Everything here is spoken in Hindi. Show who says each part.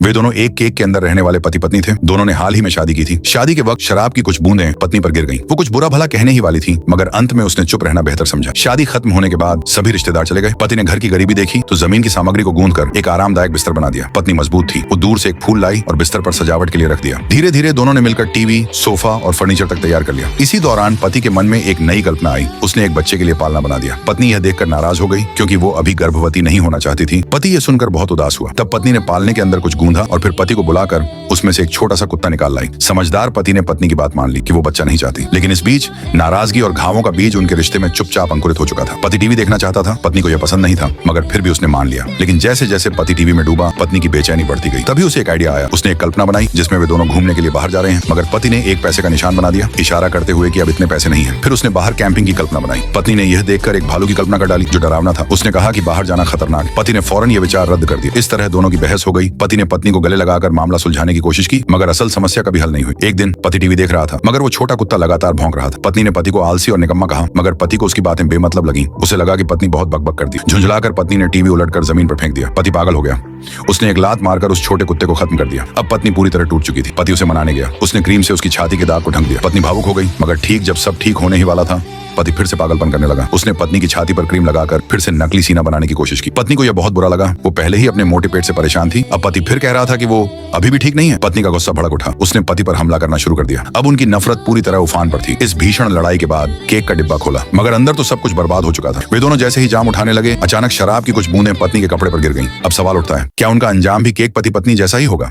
Speaker 1: वे दोनों एक केक के अंदर रहने वाले पति पत्नी थे। दोनों ने हाल ही में शादी की थी। शादी के वक्त शराब की कुछ बूंदें पत्नी पर गिर गईं। वो कुछ बुरा भला कहने ही वाली थी, मगर अंत में उसने चुप रहना बेहतर समझा। शादी खत्म होने के बाद सभी रिश्तेदार चले गए। पति ने घर की गरीबी देखी तो जमीन की सामग्री को गूंथकर एक आरामदायक बिस्तर बना दिया। पत्नी मजबूत थी, वो दूर से एक फूल लाई और बिस्तर पर सजावट के लिए रख दिया। धीरे धीरे दोनों ने मिलकर टीवी, सोफा और फर्नीचर तक तैयार कर लिया। इसी दौरान पति के मन में एक नई कल्पना आई। उसने एक बच्चे के लिए पालना बना दिया। पत्नी यह देखकर नाराज हो गई, क्योंकि वो अभी गर्भवती नहीं होना चाहती थी। पति यह सुनकर बहुत उदास हुआ। तब पत्नी ने पालने के अंदर कुछ गूंधा और फिर पति को बुलाकर उसमें से एक छोटा सा कुत्ता निकाल लाई। समझदार पति ने पत्नी की बात मान ली कि वो बच्चा नहीं चाहती, लेकिन इस बीच नाराजगी और घावों का बीज उनके रिश्ते में चुपचाप अंकुरित हो चुका था। पति टीवी देखना चाहता था, पत्नी को यह पसंद नहीं था, मगर फिर भी उसने मान लिया। लेकिन जैसे जैसे पति टीवी में डूबा, पत्नी की बेचैनी बढ़ती गई। तभी उसे एक आइडिया आया। उसने एक कल्पना बनाई जिसमें वे दोनों घूमने के लिए बाहर जा रहे हैं, मगर पति ने एक पैसे का निशान बना दिया, इशारा करते हुए कि अब इतने पैसे नहीं है। फिर उसने बाहर कैंपिंग की कल्पना बनाई। पत्नी ने यह देखकर एक भालू की कल्पना कर डाली जो डरावना था। उसने कहा कि बाहर जाना खतरनाक। पति ने फौरन यह विचार रद्द कर दिया। इस तरह दोनों की बहस हो गई। पति ने पत्नी को गले लगाकर मामला सुलझाने की कोशिश की, मगर असल समस्या कभी हल नहीं हुई। एक दिन पति टीवी देख रहा था, मगर वो छोटा कुत्ता लगातार भौंक रहा था। पत्नी ने पति को आलसी और निकम्मा कहा, मगर पति को उसकी बातें बेमतलब लगी। उसे लगा कि पत्नी बहुत बकबक कर दी। झुंझलाकर पत्नी ने टीवी उलटकर जमीन पर फेंक दिया। पति पागल हो गया। उसने एक लात मारकर उस छोटे कुत्ते को खत्म कर दिया। अब पत्नी पूरी तरह टूट चुकी थी। पति उसे मनाने गया। उसने क्रीम से उसकी छाती के दाग को ढक दिया। पत्नी भावुक हो गई, मगर ठीक जब सब ठीक होने ही वाला था, पति फिर से पागलपन करने लगा। उसने पत्नी की छाती पर क्रीम लगाकर फिर से नकली सीना बनाने की कोशिश की। पत्नी को यह बहुत बुरा लगा। वो पहले ही अपने मोटे पेट से परेशान थी, अब पति फिर कह रहा था कि वो अभी भी ठीक नहीं है। पत्नी का गुस्सा भड़क उठा। उसने पति पर हमला करना शुरू कर दिया। अब उनकी नफरत पूरी तरह उफान पर थी। इस भीषण लड़ाई के बाद केक का डिब्बा खोला, मगर अंदर तो सब कुछ बर्बाद हो चुका था। वे दोनों जैसे ही जाम उठाने लगे, अचानक शराब की कुछ बूंदें पत्नी के कपड़े पर गिर गईं। अब सवाल उठता है, क्या उनका अंजाम भी केक पति पत्नी जैसा ही होगा?